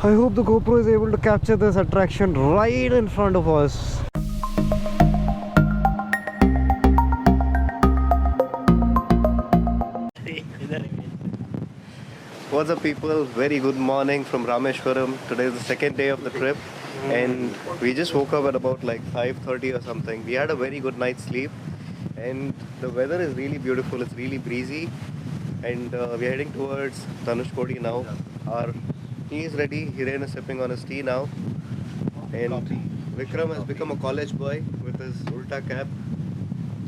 I hope the GoPro is able to capture this attraction right in front of us. What's up people, very good morning from Rameshwaram. Today is the second day of the trip and we just woke up at about like 5:30 or something. We had a very good night's sleep and the weather is really beautiful, it's really breezy and we're heading towards Dhanushkodi now. Our tea is ready, Hiren is sipping on his tea now and Vikram has become a college boy with his ulta cap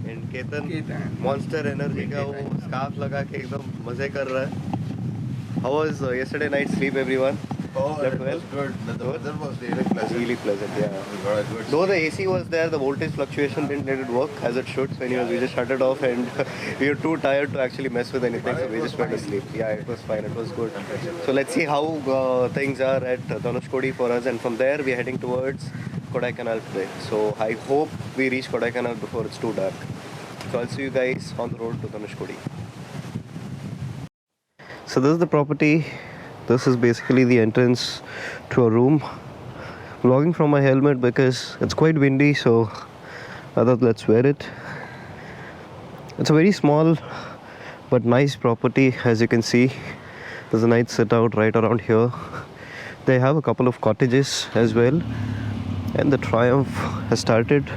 and Ketan Monster Energy का वो scarf लगा के एकदम मजे कर रहा है. How was yesterday night's sleep, everyone? Oh, Slept it well? was good. The weather was really pleasant. Really pleasant, yeah. We got a good Though the AC was there, the voltage fluctuation didn't let it work as it should. So anyways, we just shut it off and we were too tired to actually mess with anything. So we just went to sleep. Yeah, it was fine. It was good. So let's see how things are at Dhanushkodi for us. And from there, we're heading towards Kodaikanal today. So I hope we reach Kodaikanal before it's too dark. So I'll see you guys on the road to Dhanushkodi. So this is the property. This is basically the entrance to a room. Vlogging from my helmet because it's quite windy, so I thought let's wear it. It's a very small but nice property. As you can see, there's a nice sit out right around here. They have a couple of cottages as well, and the Triumph has started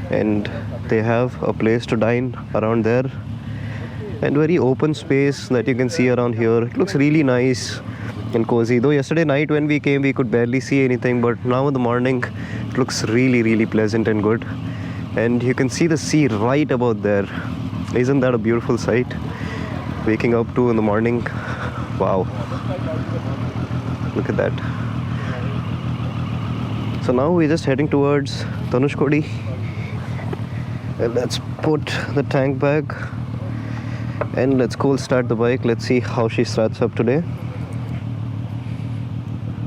and they have a place to dine around there and very open space that you can see around here. It looks really nice and cozy, though yesterday night when we came we could barely see anything, but now in the morning it looks really pleasant and good, and you can see the sea right about there. Isn't that a beautiful sight? Waking up to in the morning, wow, look at that. So now we're just heading towards Dhanushkodi and let's put the tank bag and let's cold start the bike. Let's see how she starts up today.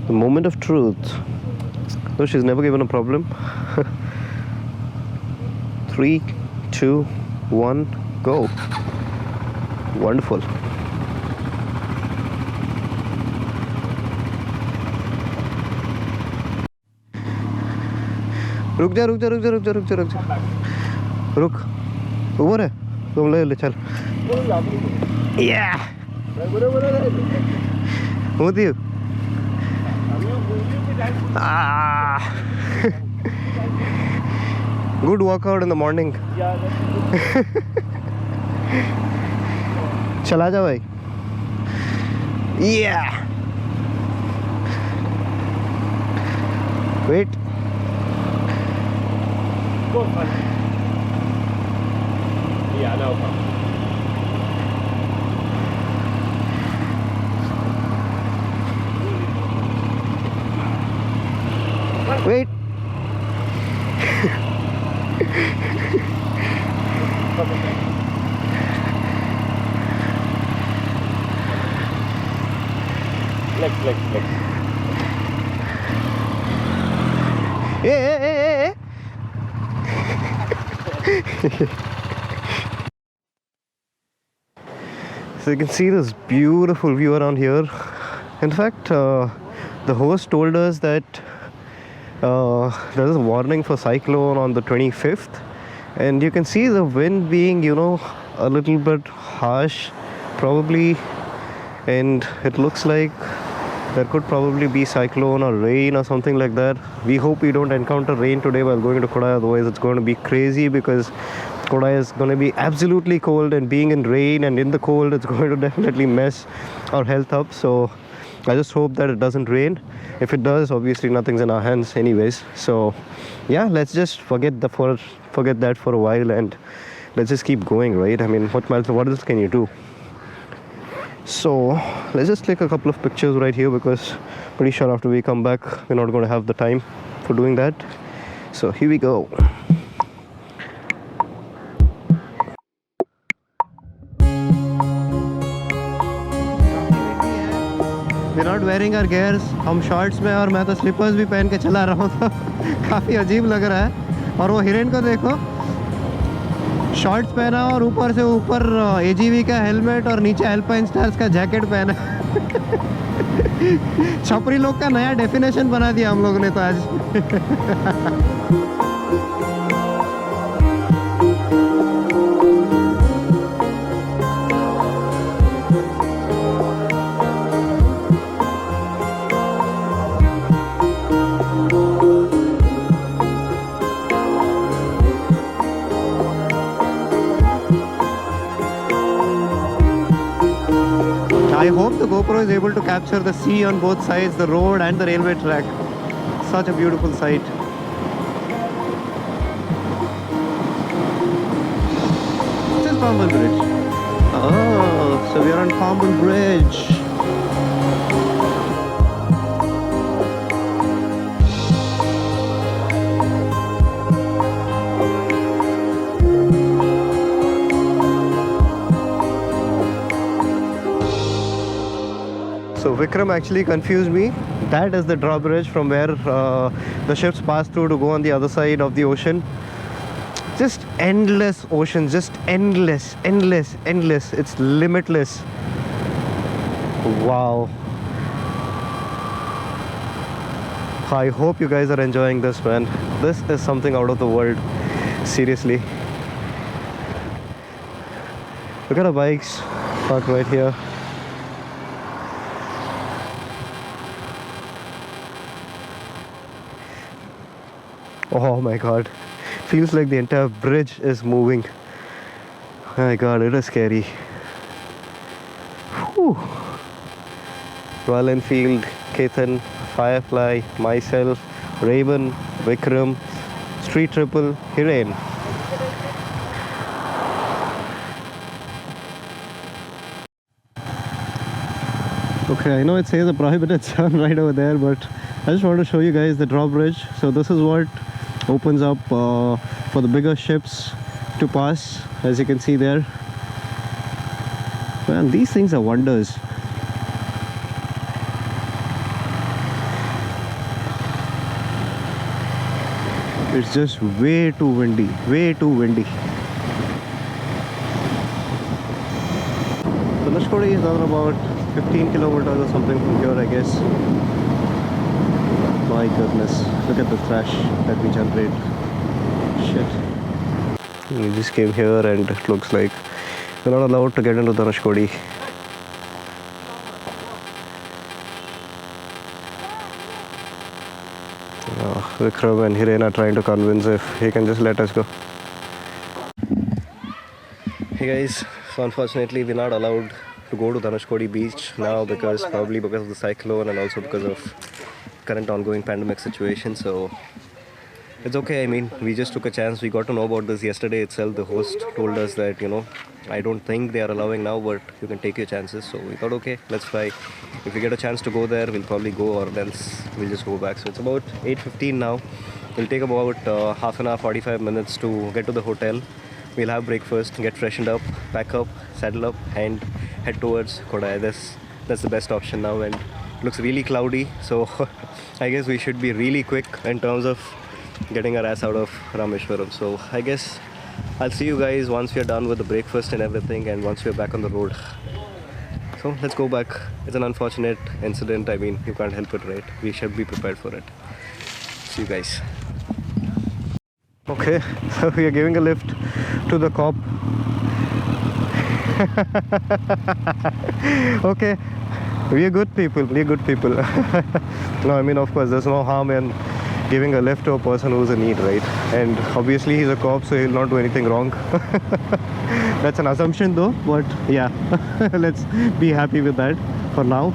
The moment of truth. Though she's never given a problem. 3, 2, 1, go. Wonderful. रुक जा रुक जा रुक जा रुक जा रुक जा रुक जा रुक ऊपर है तुम ले ले चल. Yeah. With you. Good workout in the morning. चला जा भाई. Yeah. Wait. Yeah, no problem. Wait. Flex. Hey. So you can see this beautiful view around here. In fact, the host told us that there is a warning for cyclone on the 25th, and you can see the wind being, a little bit harsh probably, and it looks like there could probably be cyclone or rain or something like that. We hope we don't encounter rain today while going to Kodai, otherwise it's going to be crazy because Kodai is going to be absolutely cold, and being in rain and in the cold, it's going to definitely mess our health up. So I just hope that it doesn't rain. If it does, obviously nothing's in our hands anyways. So yeah, let's just forget that for a while and let's just keep going, right? I mean, what else can you do? So let's just click a couple of pictures right here because pretty sure after we come back we're not going to have the time for doing that. So here we go. We're not wearing our gears. हम shorts में और मैं तो slippers भी पहन के चला रहा हूँ, तो काफ़ी अजीब लग रहा है. और वो हिरेन को देखो, शॉर्ट्स पहना और ऊपर से ऊपर AGV का हेलमेट और नीचे एल्पाइन स्टार्स का जैकेट पहना. छपरी लोग का नया डेफिनेशन बना दिया हम लोगों ने तो आज. I hope the GoPro is able to capture the sea on both sides, the road and the railway track. Such a beautiful sight. This is Pambal Bridge. Oh, so we are on Pambal Bridge. So Vikram actually confused me. That is the drawbridge from where the ships pass through to go on the other side of the ocean. Just endless ocean, just endless, endless, endless. It's limitless. Wow. I hope you guys are enjoying this, man. This is something out of the world. Seriously. Look at our bikes parked right here. Oh my god, feels like the entire bridge is moving. Oh my god, it is scary. Whew. Royal Enfield, Ketan, Firefly, myself, Raven, Vikram, Street Triple, Hiren. Okay, I know it says a prohibited zone right over there, but I just want to show you guys the drawbridge. So this is what opens up for the bigger ships to pass, as you can see there. Man, these things are wonders. It's just way too windy, way too windy. Dhanushkodi is around about 15 kilometers or something from here, I guess. My goodness, look at the thrash that we generate. Shit. We just came here and it looks like we're not allowed to get into Dhanushkodi. Vikram and Hiren are trying to convince if he can just let us go. Hey guys, so unfortunately we're not allowed to go to Dhanushkodi beach now probably because of the cyclone and also because of current ongoing pandemic situation. So it's okay. I mean, we just took a chance. We got to know about this yesterday itself. The host told us that, you know, I don't think they are allowing now, but you can take your chances. So we thought, okay, let's try. If we get a chance to go there, we'll probably go, or else we'll just go back. So it's about 8:15 now. It'll take about half an hour, 45 minutes to get to the hotel. We'll have breakfast, get freshened up, pack up, saddle up, and head towards Kodai. That's the best option now, and looks really cloudy. So I guess we should be really quick in terms of getting our ass out of Rameshwaram. So I guess I'll see you guys once we're done with the breakfast and everything, and once we're back on the road. So let's go back. It's an unfortunate incident. I mean, you can't help it, right? We should be prepared for it. See you guys. Okay, so we are giving a lift to the cop. Okay, we are good people. No, I mean, of course, there's no harm in giving a lift to a person who's in need, right? And obviously he's a cop, so he'll not do anything wrong. That's an assumption though, but yeah, let's be happy with that for now.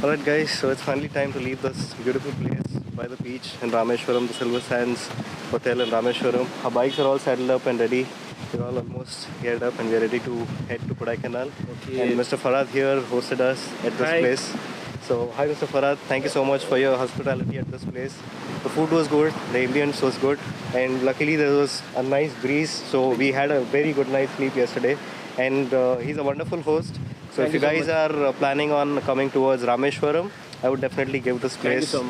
Alright guys, so it's finally time to leave this beautiful place by the beach in Rameshwaram, the Silver Sands Hotel in Rameshwaram. Our bikes are all saddled up and ready. We're all almost geared up and we're ready to head to Kodaikanal. Okay. And Mr. Farad here hosted us at this place. So, hi Mr. Farad, thank you so much for your hospitality at this place. The food was good, the ambience was good, and luckily there was a nice breeze, so we had a very good night's sleep yesterday. And he's a wonderful host. So if you guys are planning on coming towards Rameshwaram, I would definitely give this place a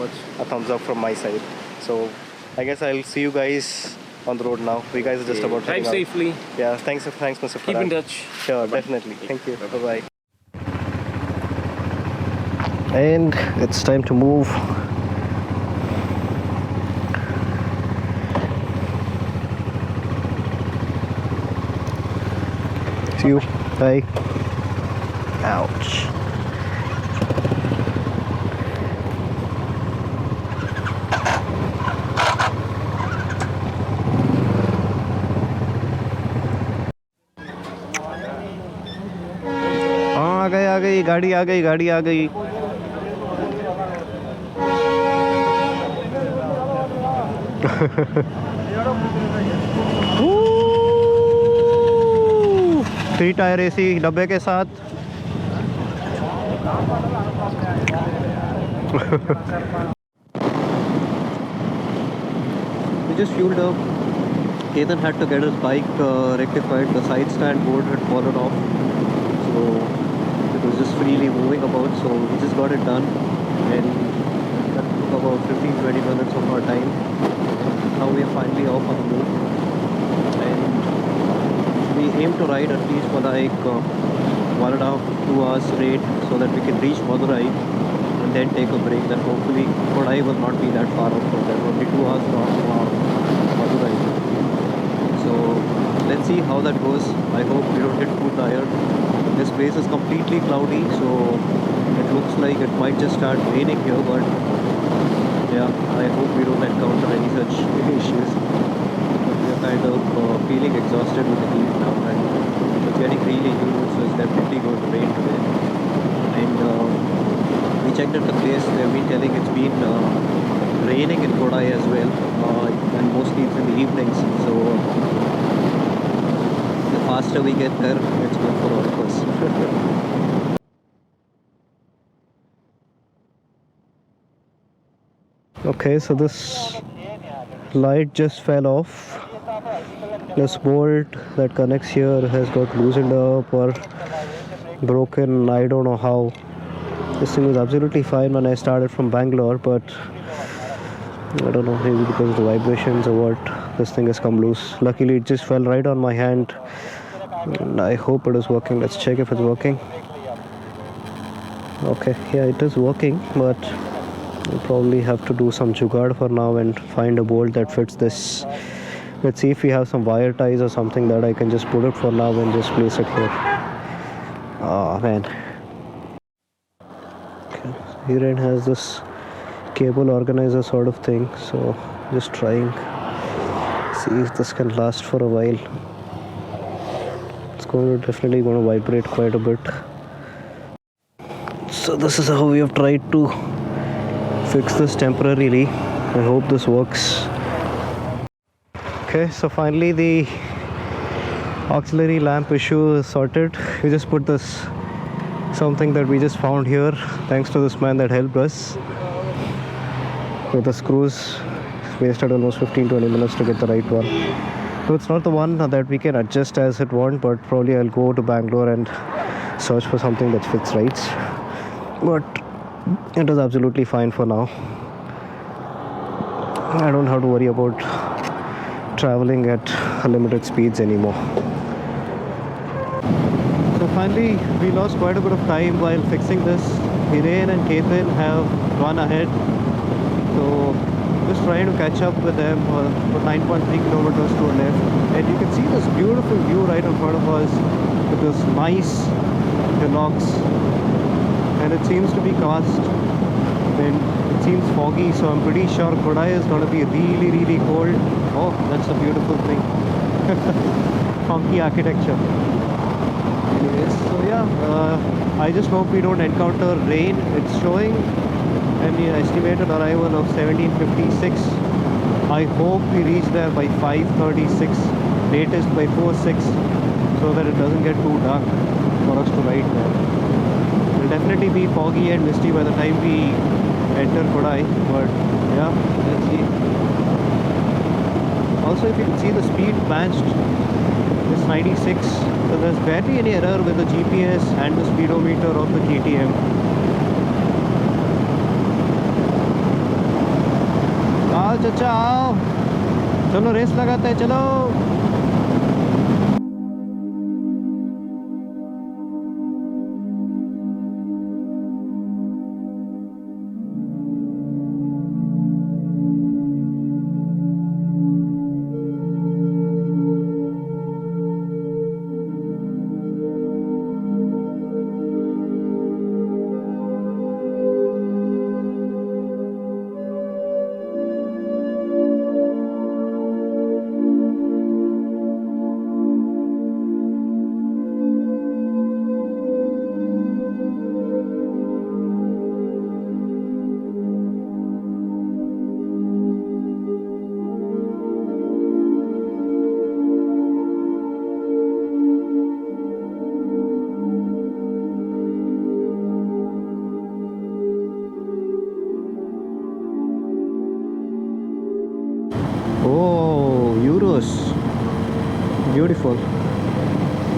thumbs up from my side. So I guess I'll see you guys on the road now. We guys are just about to drive safely. Yeah, thanks Mr. Farad. Keep in touch. Sure, definitely. Thank you. Bye-bye. And it's time to move. See you. Bye. Ouch. आ गई गाड़ी आ गई गाड़ी आ गई. Three tier AC डब्बे के साथ. We just fueled up. Ketan had to get his bike rectified. The side stand board had fallen off, so it was just freely moving about. So we just got it done, and that took about 15-20 minutes of our time. Now we are finally off on the move, and we aim to ride at least for like 1.5-2 hours straight, so that we can reach Madurai and then take a break. Then hopefully Kodai will not be that far off from there, only 2 hours from Madurai. So let's see how that goes. I hope we don't get too tired. This place is completely cloudy, so it looks like it might just start raining here, but yeah, I hope we don't encounter any such issues. But we are kind of feeling exhausted with the heat now, and it's getting really humid, so it's definitely going to rain today. And we checked at the place. They've been telling it's been raining in Kodai as well, and mostly it's in the evenings. So the faster we get there, it's good for all of us. Okay, so this light just fell off. This bolt that connects here has got loosened up or broken. I don't know how. This thing was absolutely fine when I started from Bangalore, but I don't know, maybe because of the vibrations or what, this thing has come loose. Luckily it just fell right on my hand, and I hope it is working. Let's check if it's working. Okay, yeah, it is working, but we'll probably have to do some jugaad for now and find a bolt that fits this. Let's see if we have some wire ties or something that I can just put it for now and just place it here. Oh man. Okay. Here it has this cable organizer sort of thing, so just trying, see if this can last for a while. It's definitely going to vibrate quite a bit. So this is how we have tried to fix this temporarily. I hope this works. Okay, so finally the auxiliary lamp issue is sorted. We just put this something that we just found here, thanks to this man that helped us with the screws. Wasted almost 15-20 minutes to get the right one. So it's not the one that we can adjust as it want, but probably I'll go to Bangalore and search for something that fits right. But it is absolutely fine for now. I don't have to worry about traveling at unlimited speeds anymore. So finally we lost quite a bit of time while fixing this. Hiren and Ketan have gone ahead, so just trying to catch up with them for 9.3 kilometers to our left. And you can see this beautiful view right in front of us with this nice hillocks, and it seems to be cast and it seems foggy, so I'm pretty sure Kodai is going to be really cold. Oh, that's a beautiful thing. Funky architecture. Anyways, so yeah, I just hope we don't encounter rain. It's showing an estimated arrival of 17:56. I hope we reach there by 5:36, latest by 4:06, so that it doesn't get too dark for us to ride there. It will definitely be foggy and misty by the time we enter Kodai, but yeah, let's see. Also, if you can see, the speed matched is 96, so there's barely any error with the GPS and the speedometer of the KTM. आओ चाचा आओ, चलो race लगाते हैं, चलो.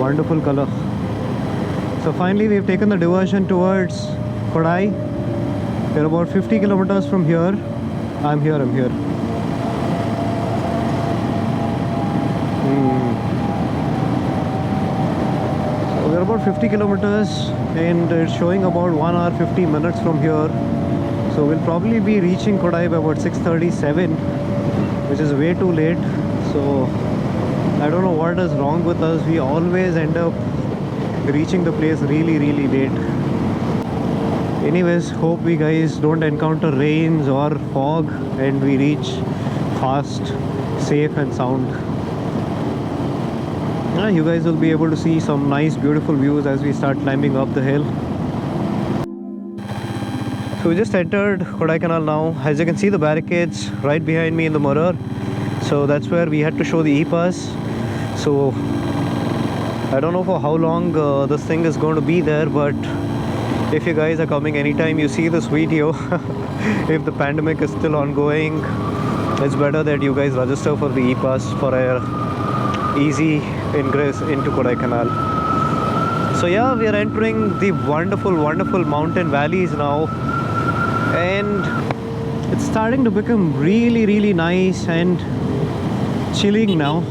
wonderful color. So finally we've taken the diversion towards Kodai. We're about 50 kilometers from here. I'm here. So we're about 50 kilometers and it's showing about 1 hour 50 minutes from here. So we'll probably be reaching Kodai by about 6:37, which is way too late. So I don't know what is wrong with us. We always end up reaching the place really late. Anyways, hope we guys don't encounter rains or fog and we reach fast, safe and sound. You guys will be able to see some nice beautiful views as we start climbing up the hill. So we just entered Kodaikanal now. As you can see the barricades right behind me in the mirror. So that's where we had to show the e-pass. So I don't know for how long this thing is going to be there, but if you guys are coming anytime you see this video, if the pandemic is still ongoing, it's better that you guys register for the e-pass for a easy ingress into Kodaikanal. So yeah, we are entering the wonderful mountain valleys now, and it's starting to become really nice and chilling now.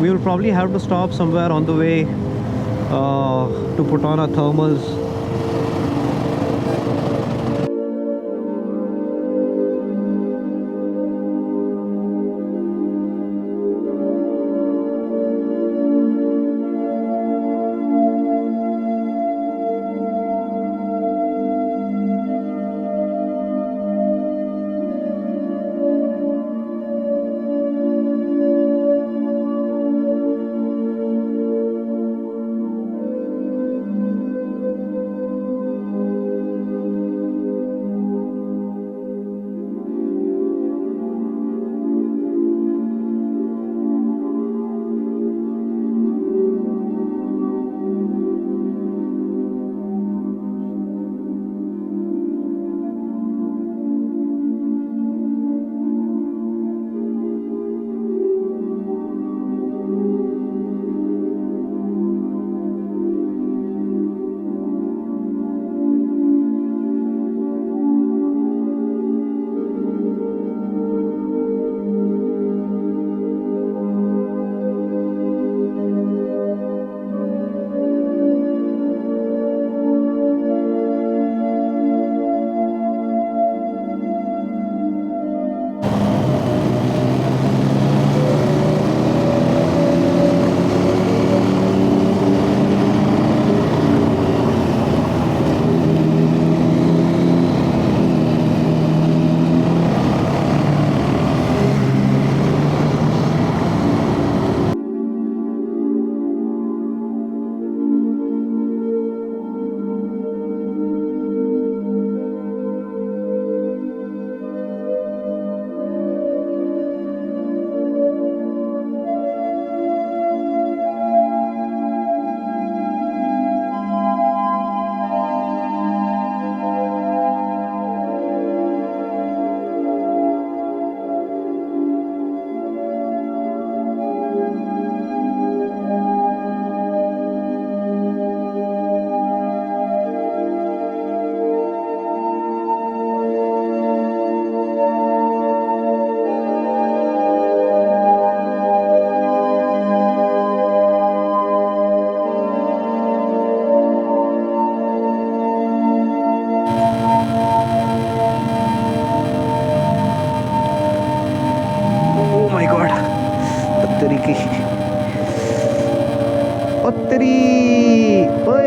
We will probably have to stop somewhere on the way to put on our thermals. Otteri! Oi!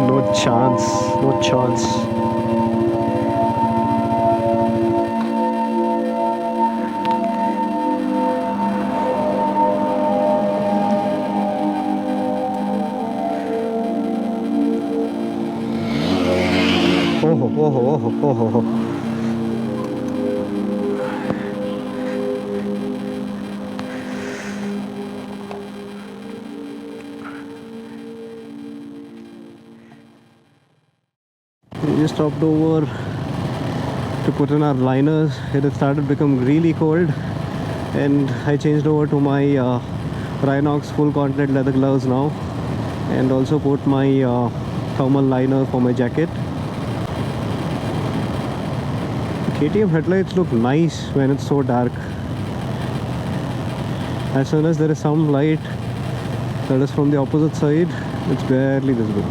No chance, no chance. Oh. We just stopped over to put in our liners. It had started becoming really cold, and I changed over to my Rhinox full contact leather gloves now, and also put my thermal liner for my jacket. KTM headlights look nice when it's so dark. As soon as there is some light that is from the opposite side, it's barely visible.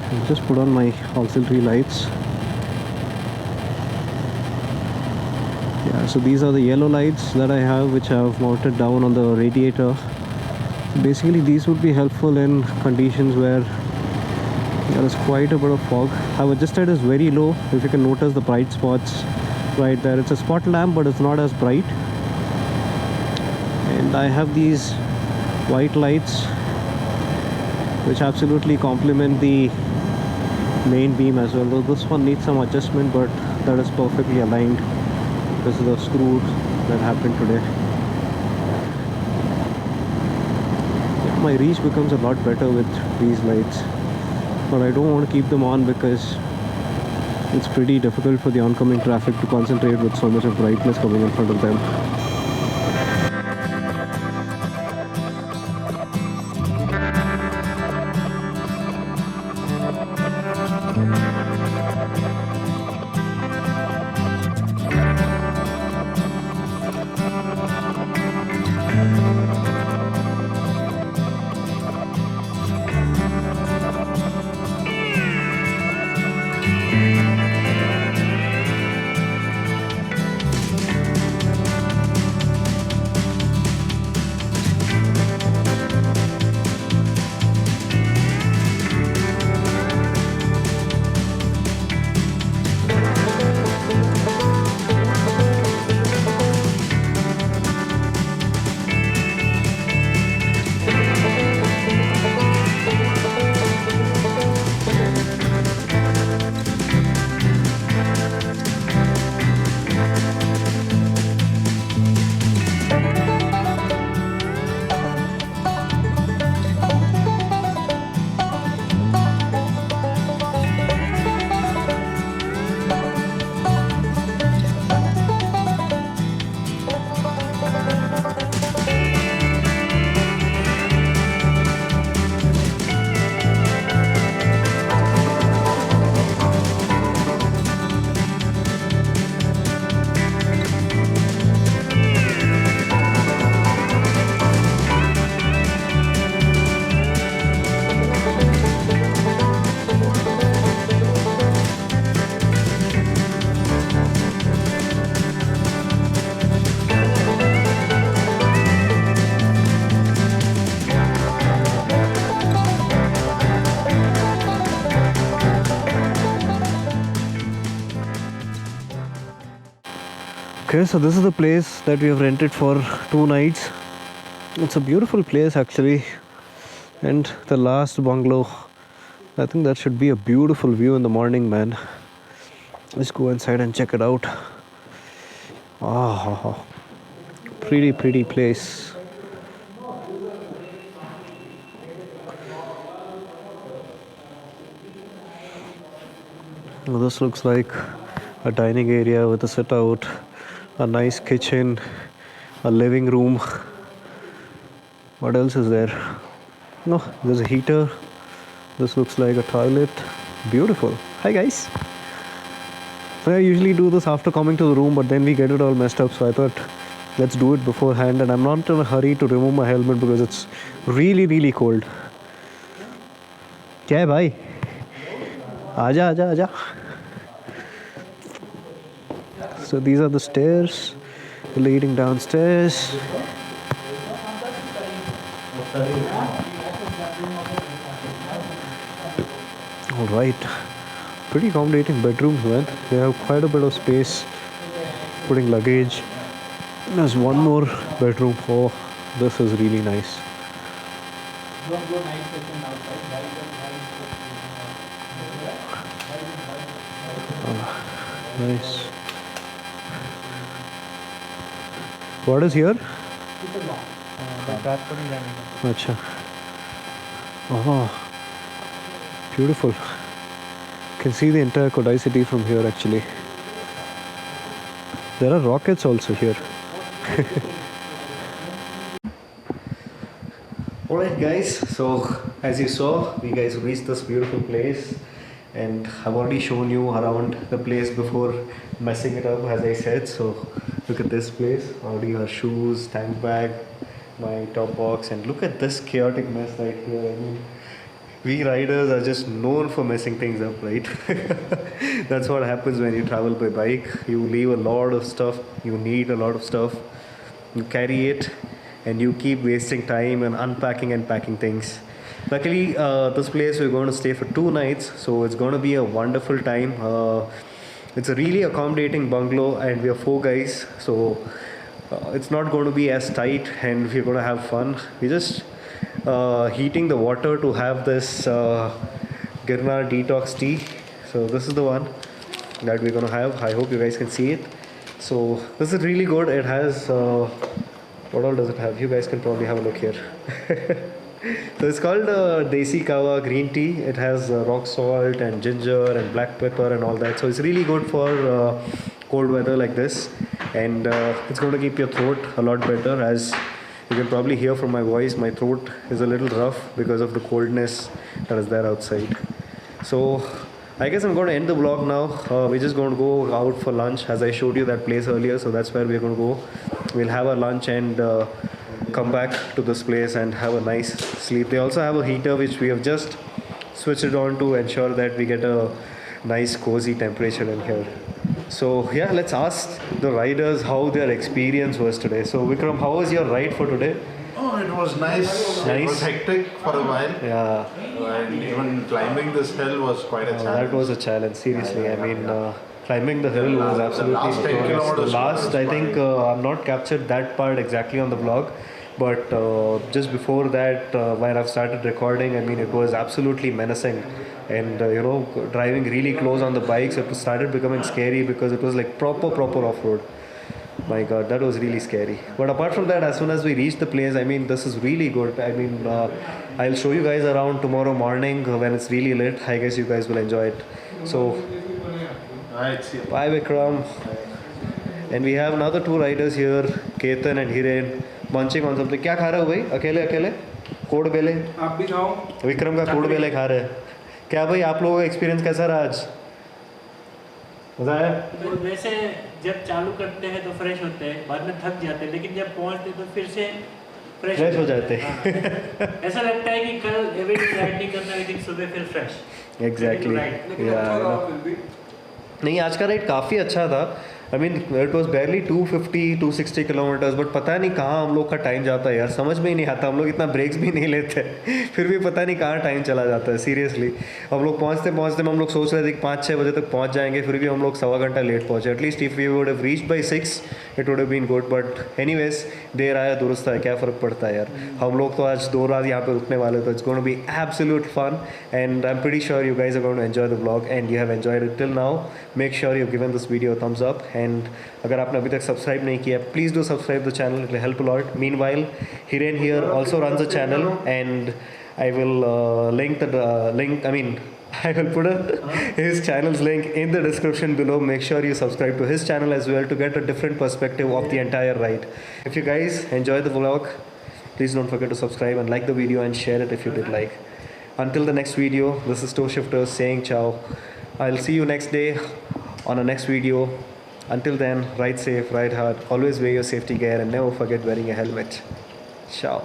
I'll just put on my auxiliary lights. Yeah, so these are the yellow lights that I have, which I have mounted down on the radiator. Basically, these would be helpful in conditions where there is quite a bit of fog. I've adjusted this very low. If you can notice the bright spots right there, it's a spot lamp, but it's not as bright. And I have these white lights which absolutely complement the main beam as well, though this one needs some adjustment, but that is perfectly aligned because of the screw that happened today. Yeah, my reach becomes a lot better with these lights, but I don't want to keep them on because it's pretty difficult for the oncoming traffic to concentrate with so much of brightness coming in front of them. Okay, so this is the place that we have rented for 2 nights. It's a beautiful place actually, and the last bungalow, I think that should be a beautiful view in the morning, man. Let's go inside and check it out. Ah, pretty place. Well, this looks like a dining area with a sit out, a nice kitchen, a living room. What else is there? No, there's a heater. This looks like a toilet. Beautiful. Hi guys. So I usually do this after coming to the room, but then we get it all messed up, so I thought let's do it beforehand. And I'm not in a hurry to remove my helmet because it's really cold. क्या है भाई? आजा आजा आजा. So these are the stairs leading downstairs. All right, pretty accommodating bedrooms, man. They have quite a bit of space putting luggage. There's one more bedroom. Oh, this is really nice. Oh, nice. What is here? अच्छा. Oh, beautiful. You can see the entire Kodai city from here actually. There are rockets also here. Alright guys, so as you saw, we guys reached this beautiful place, and I've already shown you around the place before messing it up as I said. So look at this place, already our shoes, tank bag, my top box, and look at this chaotic mess right here. I mean, we riders are just known for messing things up, right? That's what happens when you travel by bike. You leave a lot of stuff, you need a lot of stuff, you carry it, and you keep wasting time and unpacking and packing things. Luckily, this place we're going to stay for 2 nights, so it's going to be a wonderful time. It's a really accommodating bungalow, and we are 4 guys, so it's not going to be as tight, and we're going to have fun. We just heating the water to have this Girnar detox tea. So this is the one that we're going to have. I hope you guys can see it. So this is really good. It has what all does it have? You guys can probably have a look here. So it's called Desi Kawa green tea. It has rock salt and ginger and black pepper and all that. So it's really good for cold weather like this, and it's going to keep your throat a lot better. As you can probably hear from my voice, my throat is a little rough because of the coldness that is there outside. So I guess I'm going to end the vlog now. We're just going to go out for lunch, as I showed you that place earlier. So that's where we're going to go. We'll have our lunch and come back to this place and have a nice sleep. They also have a heater which we have just switched it on to ensure that we get a nice cozy temperature in here. So yeah, let's ask the riders how their experience was today. So Vikram, how was your ride for today? Oh, it was nice. It Nice. was hectic for a while. Yeah, And even climbing this hill was quite a challenge. that was a challenge, seriously. Yeah, I mean, climbing the hill was The absolutely last 10 notorious. kilometers The last, was I think, I've not captured that part exactly on the vlog, but just before that, when I've started recording, I mean, it was absolutely menacing. And you know, driving really close on the bikes, it started becoming scary because it was like proper off-road. My god, that was really scary. But apart from that, as soon as we reached the place, I mean, this is really good. I mean, I'll show you guys around tomorrow morning when it's really lit. I guess you guys will enjoy it. So Right, see. bye Vikram. And we have another 2 riders here, Ketan and Hiren, munching on something. क्या खा रहे हो भाई? अकेले code बेले? आप भी खाओ। विक्रम का कोड बेले खा रहे हैं। क्या भाई आप लोगों का एक्सपीरियंस कैसा रहा आज? मजा आया? तो वैसे जब चालू करते हैं तो फ्रेश होते हैं, बाद में थक जाते हैं, लेकिन जब पहुंचते तो फिर से फ्रेश हो जाते हैं। हाँ। ऐसा लगता है कि कल एवरीडे राइड नहीं करना, लेकिन सुबह फिर फ्रेश। एग्जैक्टली। लेकिन अच्छा रहा फिर भी। नहीं, आज का राइड काफ़ी अच्छा था। I mean it was बैरली 250-260 kilometres, but पता नहीं कहाँ हम लोग का टाइम जाता है यार, समझ में ही नहीं आता। हम लोग इतना ब्रेक्स भी नहीं लेते फिर भी पता नहीं कहाँ टाइम चला जाता है सीरियसली। हम लोग पहुँचते में हम लोग सोच रहे थे कि 5-6 बजे तक पहुँच जाएंगे, फिर भी हम लोग 1.25 घंटा लेट पहुँचे। At least if we would have reached by 6 it would have been good, but anyways देर आया दुरुस्त है, क्या फ़र्क पड़ता है यार। हम लोग तो आज 2 रात यहाँ पे रुकने वाले, तो it's going to be absolute fun, and I am pretty sure you guys are going to enjoy the vlog, and you have enjoyed it till now. Make sure you given this video thumbs up, and अगर आपने अभी तक subscribe नहीं किया, please do subscribe the channel, it will help a lot. Meanwhile Hiren here also runs a channel, and I will I will put his channel's link in the description below. Make sure you subscribe to his channel as well to get a different perspective of the entire ride. If you guys enjoy the vlog, please don't forget to subscribe and like the video and share it if you did like. Until the next video, this is Toe Shifter saying ciao. I'll see you next day on a next video. Until then, ride safe, ride hard, always wear your safety gear, and never forget wearing a helmet. Ciao.